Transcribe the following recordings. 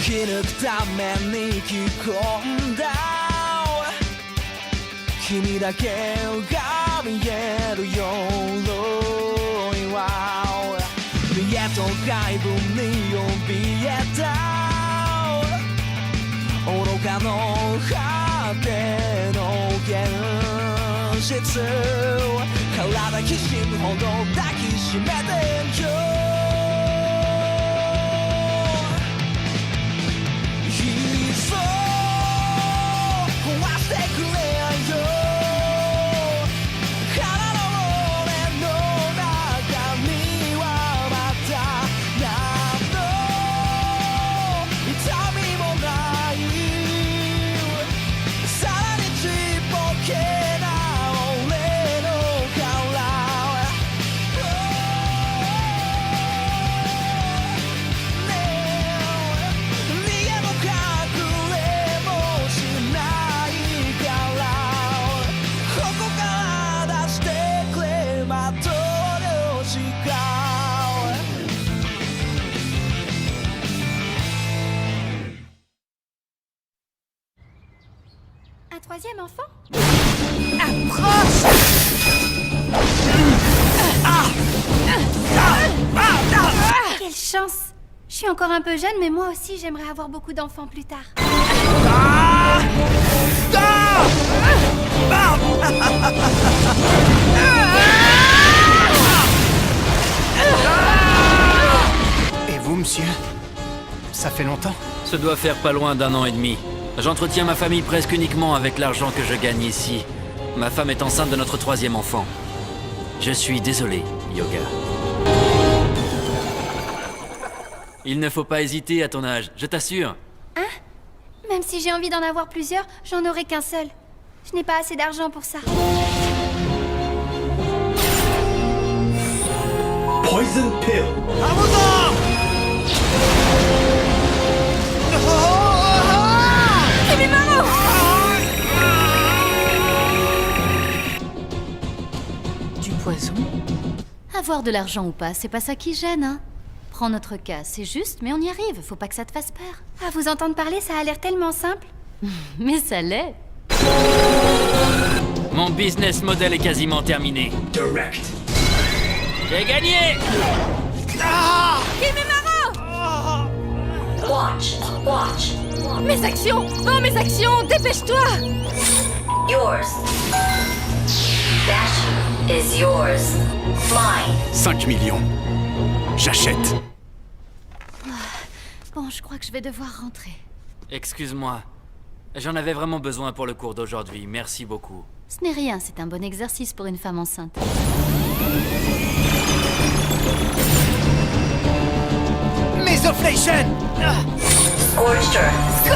き抜くために着込んだ君だけが見える鎧は家と外部に怯えた愚かの果ての現実体きしむほど抱きしめてよいっそ壊してくれよ空の俺の中にはまた何の痛みもないさらにちっぽけな俺の殻逃げも隠れもしないからここから出してくれまとうしかUn troisième enfant? Quelle chance! Je suis encore un peu jeune, mais moi aussi j'aimerais avoir beaucoup d'enfants plus tard. Et vous, monsieur? Ça fait longtemps? Ça doit faire pas loin d'1 an et demi. J'entretiens ma famille presque uniquement avec l'argent que je gagne ici. Ma femme est enceinte de notre 3e enfant. Je suis désolé, Yoga. Il ne faut pas hésiter à ton âge, je t'assure. Même si j'ai envie d'en avoir plusieurs, j'en aurai qu'un seul. Je n'ai pas assez d'argent pour ça. Poison pill Du poison? Avoir de l'argent ou pas, c'est pas ça qui gêne, hein. Prends notre cas, c'est juste, mais on y arrive, faut pas que ça te fasse peur. À vous entendre parler, ça a l'air tellement simple. Mais ça l'est. Mon business model est quasiment terminé. Direct J'ai gagné! Watch. Mes actions! Oh, mes actions! Dépêche-toi! Yours. That is yours. Mine. 5 millions. J'achète. Bon, je crois que je vais devoir rentrer. Excuse-moi. J'en avais vraiment besoin pour le cours d'aujourd'hui, merci beaucoup. Ce n'est rien, c'est un bon exercice pour une femme enceinte. Mesoflation! Scorched Earth.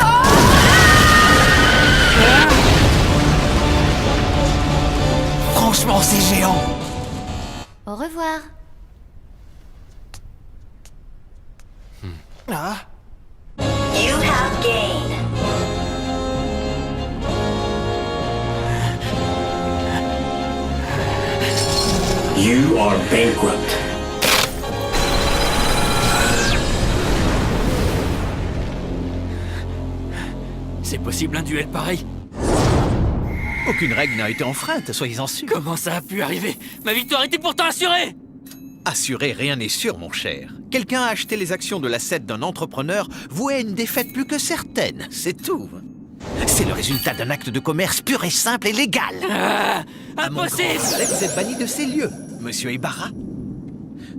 Franchement, c'est géant! Au revoir. Ah? You have gained. You are bankrupt C'est possible un duel pareil? Aucune règle n'a été enfreinte, soyez-en sûrs. Comment ça a pu arriver? Ma victoire était pourtant assurée! Assuré, rien n'est sûr, mon cher. Quelqu'un a acheté les actions de l'asset d'un entrepreneur voué à une défaite plus que certaine, c'est tout. C'est le résultat d'un acte de commerce pur et simple et légal. À mon Impossible! grand regret, vous êtes banni de ces lieux, monsieur Ibarra.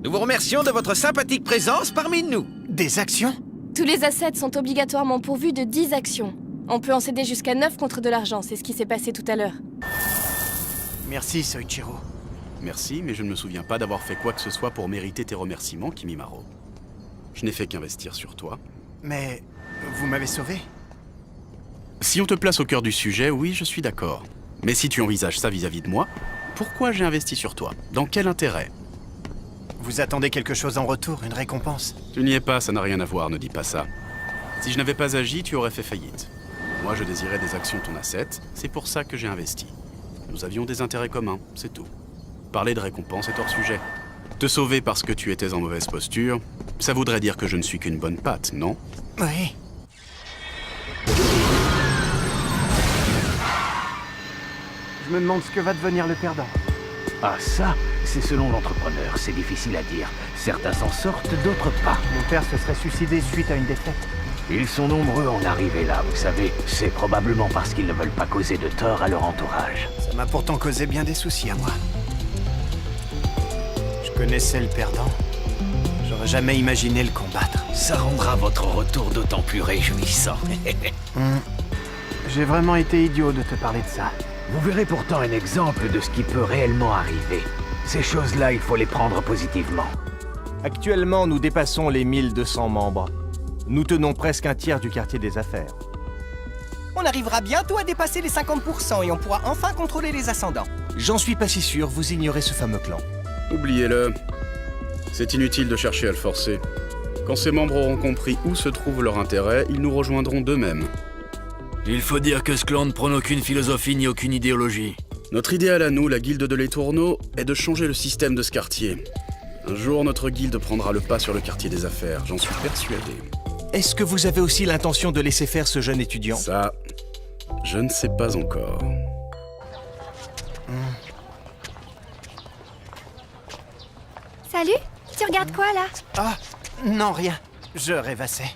Nous vous remercions de votre sympathique présence parmi nous. Des actions? Tous les assets sont obligatoirement pourvus de 10 actions. On peut en céder jusqu'à 9 contre de l'argent, c'est ce qui s'est passé tout à l'heure. Merci, Soichiro. Merci, mais je ne me souviens pas d'avoir fait quoi que ce soit pour mériter tes remerciements, Kimimaro. Je n'ai fait qu'investir sur toi. Mais vous m'avez sauvé? Si on te place au cœur du sujet, oui, je suis d'accord. Mais si tu envisages ça vis-à-vis de moi, pourquoi j'ai investi sur toi? Dans quel intérêt? Vous attendez quelque chose en retour, une récompense? Tu n'y es pas, ça n'a rien à voir, ne dis pas ça. Si je n'avais pas agi, tu aurais fait faillite. Moi, je désirais des actions de ton asset, c'est pour ça que j'ai investi. Nous avions des intérêts communs, c'est tout. Parler de récompense est hors sujet. Te sauver parce que tu étais en mauvaise posture, ça voudrait dire que je ne suis qu'une bonne patte, non? Oui. me demande ce que va devenir le perdant. Ah ça, c'est selon l'entrepreneur, c'est difficile à dire. Certains s'en sortent, d'autres pas. Mon père se serait suicidé suite à une défaite. Ils sont nombreux à en arriver là, vous savez. C'est probablement parce qu'ils ne veulent pas causer de tort à leur entourage. Ça m'a pourtant causé bien des soucis à moi. Je connaissais le perdant. J'aurais jamais imaginé le combattre. Ça rendra votre retour d'autant plus réjouissant. J'ai vraiment été idiot de te parler de ça. Vous verrez pourtant un exemple de ce qui peut réellement arriver. Ces choses-là, il faut les prendre positivement. Actuellement, nous dépassons les 1200 membres. Nous tenons presque un tiers du quartier des affaires. On arrivera bientôt à dépasser les 50% et on pourra enfin contrôler les ascendants. J'en suis pas si sûr, vous ignorez ce fameux clan. Oubliez-le. C'est inutile de chercher à le forcer. Quand ces membres auront compris où se trouve leur intérêt, ils nous rejoindront d'eux-mêmes. Il faut dire que ce clan ne prône aucune philosophie ni aucune idéologie. Notre idéal à nous, la guilde de l'Étourneau, est de changer le système de ce quartier. Un jour, notre guilde prendra le pas sur le quartier des affaires, j'en suis persuadé. Est-ce que vous avez aussi l'intention de laisser faire ce jeune étudiant? Ça, je ne sais pas encore. Salut, tu regardes quoi là? Ah, non, rien. Je rêvassais.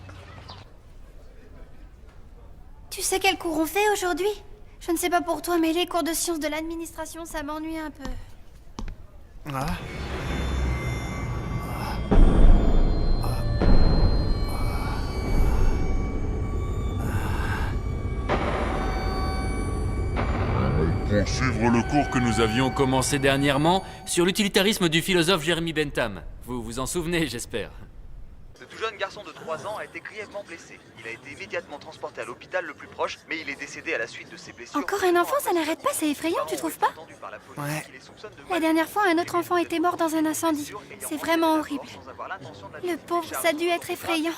Tu sais quel cours on fait aujourd'hui? Je ne sais pas pour toi, mais les cours de sciences de l'administration, ça m'ennuie un peu. Ah. Pour suivre le cours que nous avions Commencé dernièrement sur l'utilitarisme du philosophe Jeremy Bentham. Vous vous en souvenez, j'espère. Le tout jeune garçon de 3 ans a été grièvement blessé. Il a été immédiatement transporté à l'hôpital le plus proche, mais il est décédé à la suite de ses blessures. Encore un enfant, ça n'arrête pas, c'est effrayant, tu trouves pas? Ouais. La dernière fois, un autre enfant était mort dans un incendie. C'est vraiment horrible. Le pauvre, ça a dû être effrayant.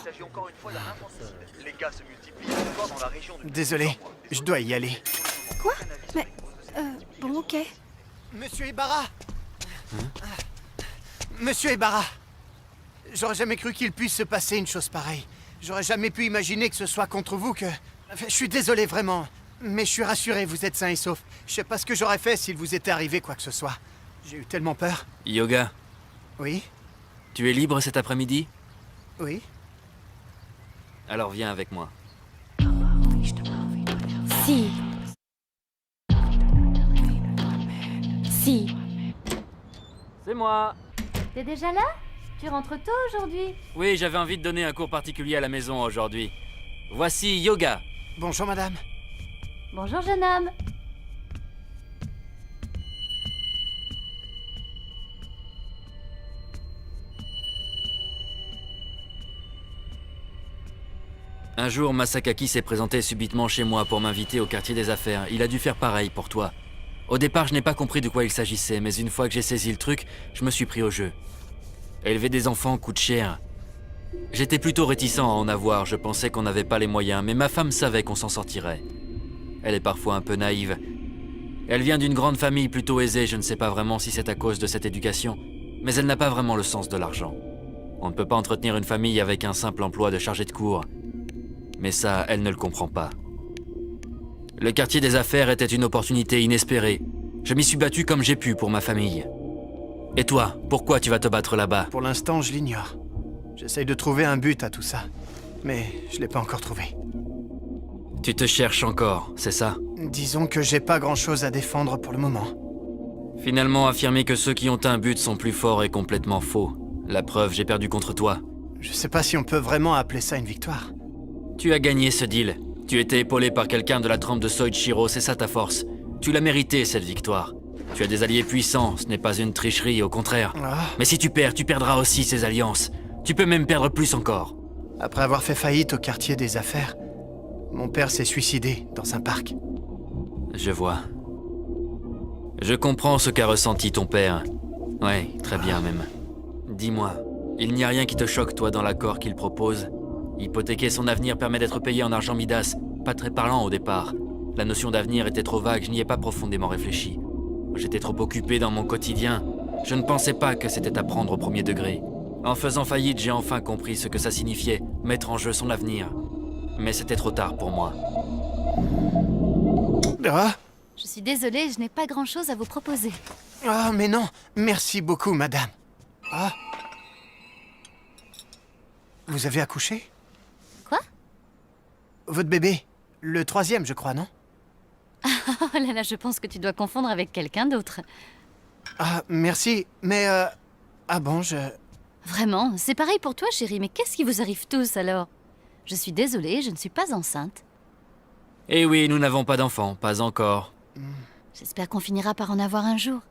Les cas se multiplient encore dans la région de... Désolé, je dois y aller. Quoi? Mais... bon, ok. Monsieur Ibarra! Monsieur Ibarra! J'aurais jamais cru qu'il puisse se passer une chose pareille. J'aurais jamais pu imaginer que ce soit contre vous que... Enfin, je suis désolé, vraiment. Mais je suis rassuré, vous êtes sain et sauf. Je sais pas ce que j'aurais fait s'il vous était arrivé quoi que ce soit. J'ai eu tellement peur. Yoga, Oui? tu es libre cet après-midi? Oui? Alors viens avec moi. Si. Si. C'est moi. T'es déjà là? Tu rentres tôt aujourd'hui? Oui, j'avais envie de donner un cours particulier à la maison aujourd'hui. Voici Yoga. Bonjour, madame. Bonjour jeune homme. Un jour, Masakaki s'est présenté subitement chez moi pour m'inviter au quartier des affaires. Il a dû faire pareil pour toi. Au départ, je n'ai pas compris de quoi il s'agissait, mais une fois que j'ai saisi le truc, je me suis pris au jeu. Élever des enfants coûte cher. J'étais plutôt réticent à en avoir, je pensais qu'on n'avait pas les moyens, mais ma femme savait qu'on s'en sortirait. Elle est parfois un peu naïve. Elle vient d'une grande famille plutôt aisée, je ne sais pas vraiment si c'est à cause de cette éducation, mais elle n'a pas vraiment le sens de l'argent. On ne peut pas entretenir une famille avec un simple emploi de chargé de cours. Mais ça, elle ne le comprend pas. Le quartier des affaires était une opportunité inespérée. Je m'y suis battu comme j'ai pu pour ma famille. Et toi, pourquoi tu vas te battre là-bas? Pour l'instant, je l'ignore. J'essaye de trouver un but à tout ça. Mais je l'ai pas encore trouvé. Tu te cherches encore, c'est ça? Disons que j'ai pas grand-chose à défendre pour le moment. Finalement, affirmer que ceux qui ont un but sont plus forts est complètement faux. La preuve, j'ai perdu contre toi. Je sais pas si on peut vraiment appeler ça une victoire. Tu as gagné ce deal. Tu étais épaulé par quelqu'un de la trempe de Soichiro, c'est ça ta force. Tu l'as mérité, cette victoire. Tu as des alliés puissants, ce n'est pas une tricherie, au contraire. Mais si tu perds, tu perdras aussi ces alliances. Tu peux même perdre plus encore. Après avoir fait faillite au quartier des affaires, mon père s'est suicidé dans un parc. Je vois. Je comprends ce qu'a ressenti ton père. Ouais, très bien même. Dis-moi, il n'y a rien qui te choque, toi, dans l'accord qu'il propose? Hypothéquer son avenir permet d'être payé en argent Midas, pas très parlant au départ. La notion d'avenir était trop vague, je n'y ai pas profondément réfléchi. J'étais trop occupé dans mon quotidien. Je ne pensais pas que c'était à prendre au premier degré. En faisant faillite, j'ai enfin compris ce que ça signifiait, mettre en jeu son avenir. Mais c'était trop tard pour moi. Ah, Je suis désolée, je n'ai pas grand-chose à vous proposer. Oh, mais non. Merci beaucoup, madame. Ah. Vous avez accouché? Quoi? Votre bébé. Le 3e, je crois, non? Oh là là, je pense que tu dois confondre avec quelqu'un d'autre. Ah, merci. Mais, ah bon, Vraiment, c'est pareil pour toi, chérie, mais qu'est-ce qui vous arrive tous, alors? Je suis désolée, je ne suis pas enceinte. Eh oui, nous n'avons pas d'enfants, pas encore. J'espère qu'on finira par en avoir un jour.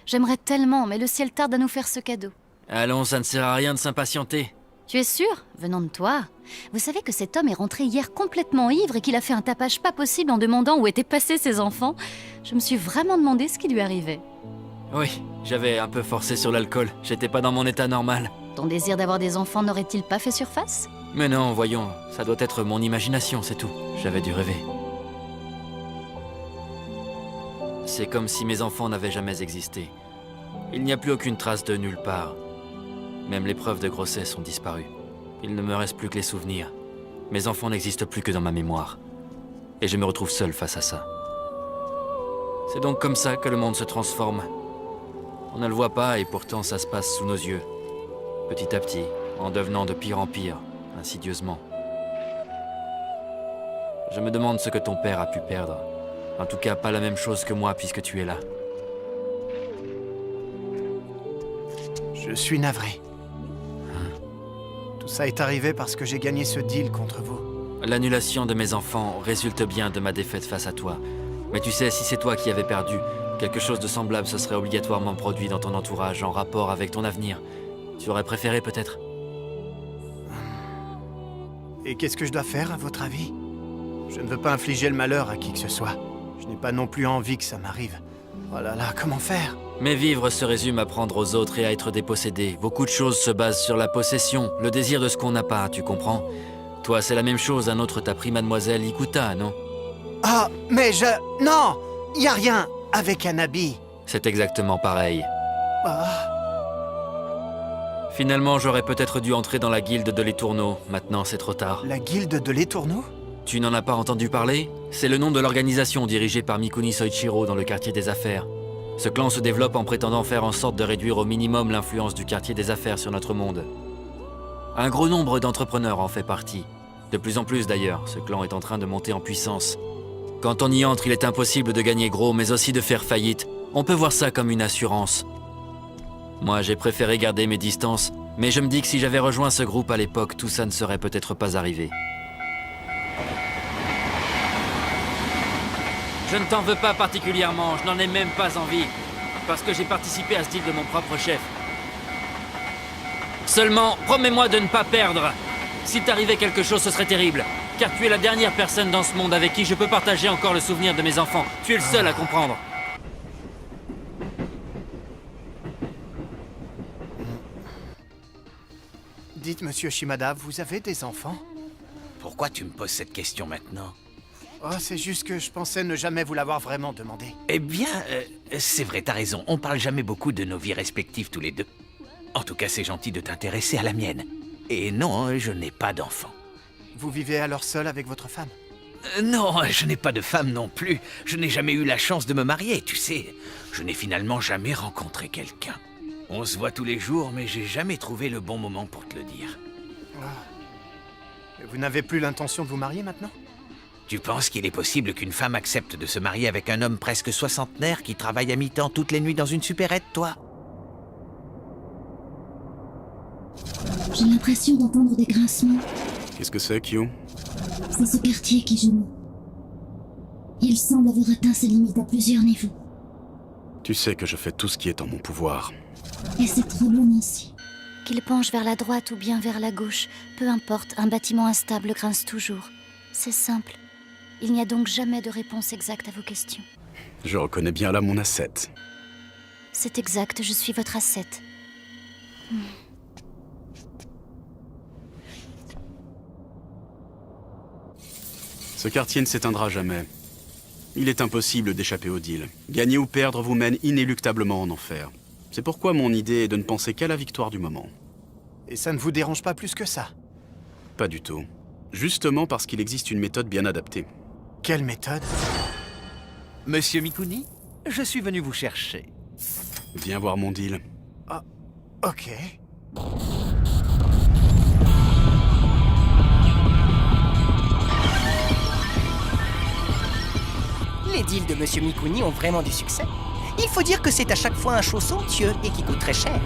J'aimerais tellement, mais le ciel tarde à nous faire ce cadeau. Allons, ça ne sert à rien de s'impatienter. Tu es sûr? Venant de toi. Vous savez que cet homme est rentré hier complètement ivre et qu'il a fait un tapage pas possible en demandant où étaient passés ses enfants. Je me suis vraiment demandé ce qui lui arrivait. Oui, j'avais un peu forcé sur l'alcool. J'étais pas dans mon état normal. Ton désir d'avoir des enfants n'aurait-il pas fait surface? Mais non, voyons, ça doit être mon imagination, c'est tout. J'avais dû rêver. C'est comme si mes enfants n'avaient jamais existé. Il n'y a plus aucune trace de nulle part. Même les preuves de grossesse ont disparu. Il ne me reste plus que les souvenirs. Mes enfants n'existent plus que dans ma mémoire. Et je me retrouve seul face à ça. C'est donc comme ça que le monde se transforme. On ne le voit pas et pourtant ça se passe sous nos yeux. Petit à petit, en devenant de pire en pire, insidieusement. Je me demande ce que ton père a pu perdre. En tout cas, pas la même chose que moi puisque tu es là. Je suis navré. Tout ça est arrivé parce que j'ai gagné ce deal contre vous. L'annulation de mes enfants résulte bien de ma défaite face à toi. Mais tu sais, si c'est toi qui avais perdu, quelque chose de semblable se serait obligatoirement produit dans ton entourage en rapport avec ton avenir. Tu aurais préféré peut-être? Et qu'est-ce que je dois faire, à votre avis? Je ne veux pas infliger le malheur à qui que ce soit. Je n'ai pas non plus envie que ça m'arrive. Oh là là, comment faire? Mais vivre se résume à prendre aux autres et à être dépossédé. Beaucoup de choses se basent sur la possession, le désir de ce qu'on n'a pas, tu comprends? Toi, c'est la même chose, un autre t'a pris Mademoiselle Ikuta, non? Ah, mais non! Y a rien avec un habit. C'est exactement pareil. Ah. Finalement, j'aurais peut-être dû entrer dans la guilde de l'étourneau. Maintenant, c'est trop tard. La guilde de l'étourneau? Tu n'en as pas entendu parler? C'est le nom de l'organisation dirigée par Mikuni Soichiro dans le quartier des affaires. Ce clan se développe en prétendant faire en sorte de réduire au minimum l'influence du quartier des affaires sur notre monde. Un gros nombre d'entrepreneurs en fait partie. De plus en plus d'ailleurs, ce clan est en train de monter en puissance. Quand on y entre, il est impossible de gagner gros, mais aussi de faire faillite. On peut voir ça comme une assurance. Moi, j'ai préféré garder mes distances, mais je me dis que si j'avais rejoint ce groupe à l'époque, tout ça ne serait peut-être pas arrivé. Je ne t'en veux pas particulièrement, je n'en ai même pas envie, parce que j'ai participé à ce deal de mon propre chef. Seulement, promets-moi de ne pas perdre. Si t'arrivait quelque chose, ce serait terrible, car tu es la dernière personne dans ce monde avec qui je peux partager encore le souvenir de mes enfants. Tu es le seul à comprendre. Dites, monsieur Shimada, vous avez des enfants? Pourquoi tu me poses cette question maintenant? Oh, c'est juste que je pensais ne jamais vous l'avoir vraiment demandé. Eh bien, c'est vrai, t'as raison. On parle jamais beaucoup de nos vies respectives tous les deux. En tout cas, c'est gentil de t'intéresser à la mienne. Et non, je n'ai pas d'enfant. Vous vivez alors seul avec votre femme? Non, je n'ai pas de femme non plus. Je n'ai jamais eu la chance de me marier, tu sais. Je n'ai finalement jamais rencontré quelqu'un. On se voit tous les jours, mais j'ai jamais trouvé le bon moment pour te le dire. Vous n'avez plus l'intention de vous marier maintenant? Tu penses qu'il est possible qu'une femme accepte de se marier avec un homme presque soixantenaire qui travaille à mi-temps toutes les nuits dans une supérette, toi? J'ai l'impression d'entendre des grincements. Qu'est-ce que c'est, Kyo? C'est ce quartier qui gémit. Il semble avoir atteint ses limites à plusieurs niveaux. Tu sais que je fais tout ce qui est en mon pouvoir. Et c'est trop long ainsi. Qu'il penche vers la droite ou bien vers la gauche, peu importe, un bâtiment instable grince toujours. C'est simple. Il n'y a donc jamais de réponse exacte à vos questions. Je reconnais bien là mon asset. C'est exact, je suis votre asset. Ce quartier ne s'éteindra jamais. Il est impossible d'échapper au deal. Gagner ou perdre vous mène inéluctablement en enfer. C'est pourquoi mon idée est de ne penser qu'à la victoire du moment. Et ça ne vous dérange pas plus que ça? Pas du tout. Justement parce qu'il existe une méthode bien adaptée. Quelle méthode? Monsieur Mikuni, je suis venu vous chercher. Viens voir mon deal. Ok. Les deals de Monsieur Mikuni ont vraiment du succès. Il faut dire que c'est à chaque fois un show somptueux et qui coûte très cher.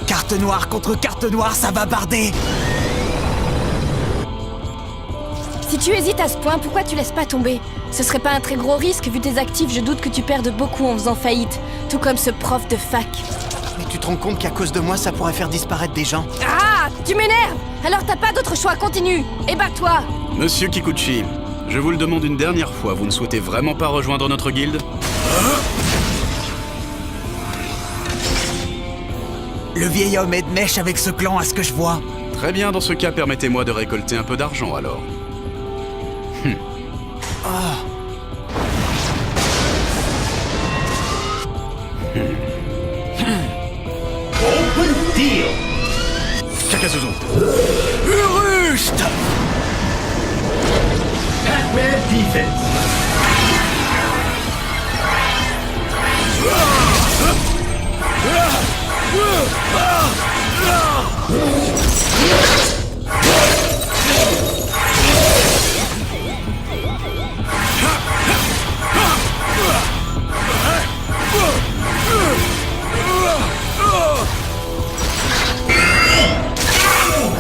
Carte noire contre carte noire, ça va barder. Si tu hésites à ce point, pourquoi tu laisses pas tomber? Ce serait pas un très gros risque vu tes actifs, je doute que tu perdes beaucoup en faisant faillite. Tout comme ce prof de fac. Mais tu te rends compte qu'à cause de moi, ça pourrait faire disparaître des gens? Ah, tu m'énerves! Alors t'as pas d'autre choix, continue! Et bats-toi! Monsieur Kikuchi, je vous le demande une dernière fois, vous ne souhaitez vraiment pas rejoindre notre guilde? Le vieil homme est de mèche avec ce clan, à ce que je vois. Très bien, dans ce cas, permettez-moi de récolter un peu d'argent alors. Open deal. Kakazuzo. Urust! Pac-Man defense.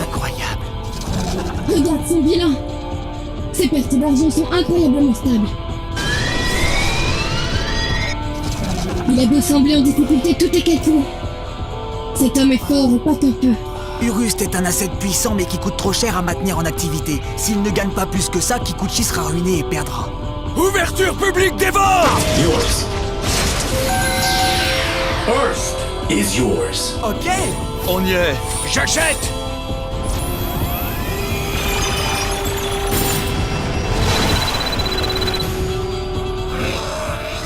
Incroyable. Regarde son bilan. Ses pertes d'argent sont incroyablement stables. Il a beau sembler en difficulté tout est calculé. Cet homme est fort et pas qu'un peu. Urust est un asset puissant mais qui coûte trop cher à maintenir en activité. S'il ne gagne pas plus que ça, Kikuchi sera ruiné et perdra. Ouverture publique des ventes! Yours. First is yours. Ok. On y est. J'achète!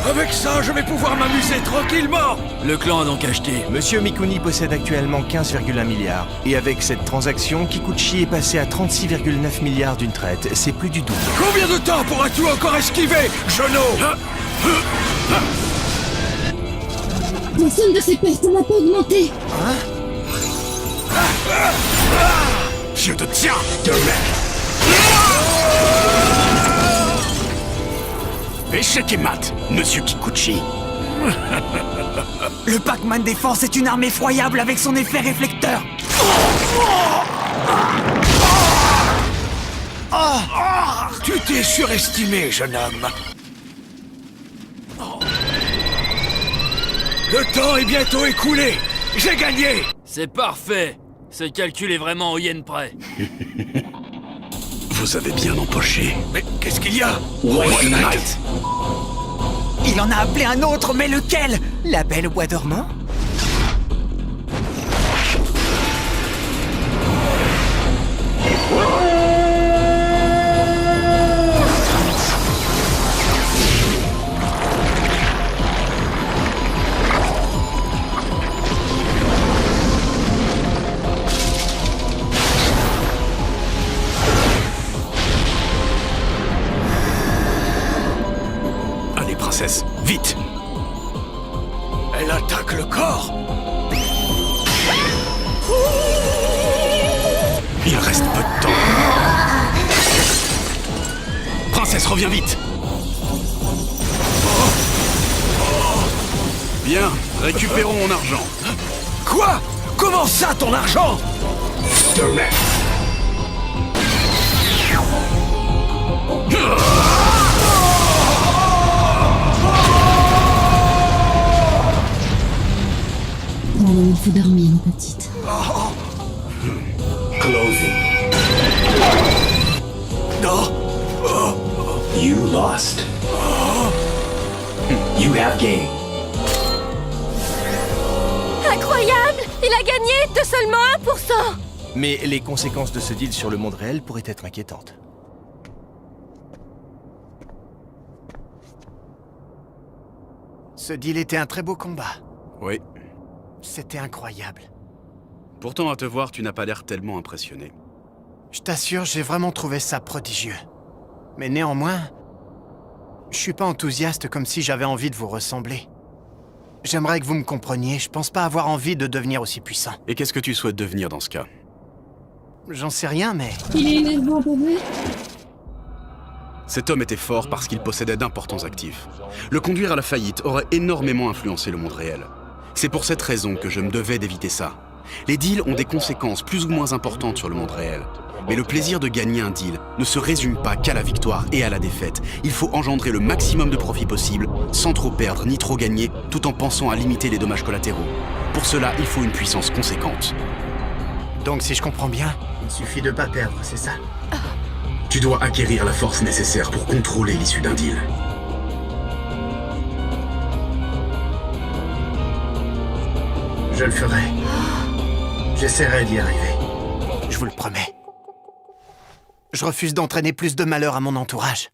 Avec ça, je vais pouvoir m'amuser tranquillement. Le clan a donc acheté. Monsieur Mikuni possède actuellement 15,1 milliards. Et avec cette transaction, Kikuchi est passé à 36,9 milliards d'une traite. C'est plus du double. Combien de temps pourras-tu encore esquiver, Jono? La somme de ses pertes n'a pas augmenté. Je te tiens! Échec et mat, Monsieur Kikuchi. Le Pac-Man Défense est une arme effroyable avec son effet réflecteur. Tu t'es surestimé, jeune homme. Le temps est bientôt écoulé. J'ai gagné. C'est parfait. Ce calcul est vraiment au yen près. Vous avez bien empoché. Mais qu'est-ce qu'il y a? White Knight. Il en a appelé un autre, mais lequel? La belle bois dormant? Allez, princesse, vite! Elle attaque le corps. Il reste peu de temps. Princesse, reviens vite! Bien, récupérons mon argent. Quoi? Comment ça, ton argent? Direct. Voilà, il faut dormir, ma petite. Closing. Non. You lost. You have gained. Incroyable! Il a gagné de seulement 1%! Mais les conséquences de ce deal sur le monde réel pourraient être inquiétantes. Ce deal était un très beau combat. Oui. C'était incroyable. Pourtant, à te voir, tu n'as pas l'air tellement impressionné. Je t'assure, j'ai vraiment trouvé ça prodigieux. Mais néanmoins, je suis pas enthousiaste comme si j'avais envie de vous ressembler. J'aimerais que vous me compreniez, je pense pas avoir envie de devenir aussi puissant. Et qu'est-ce que tu souhaites devenir dans ce cas? J'en sais rien, mais... Il est énervant, pas vrai? Cet homme était fort parce qu'il possédait d'importants actifs. Le conduire à la faillite aurait énormément influencé le monde réel. C'est pour cette raison que je me devais d'éviter ça. Les deals ont des conséquences plus ou moins importantes sur le monde réel. Mais le plaisir de gagner un deal ne se résume pas qu'à la victoire et à la défaite. Il faut engendrer le maximum de profit possible, sans trop perdre ni trop gagner, tout en pensant à limiter les dommages collatéraux. Pour cela, il faut une puissance conséquente. Donc si je comprends bien, il suffit de pas perdre, c'est ça? Tu dois acquérir la force nécessaire pour contrôler l'issue d'un deal. Je le ferai. J'essaierai d'y arriver. Je vous le promets. Je refuse d'entraîner plus de malheur à mon entourage.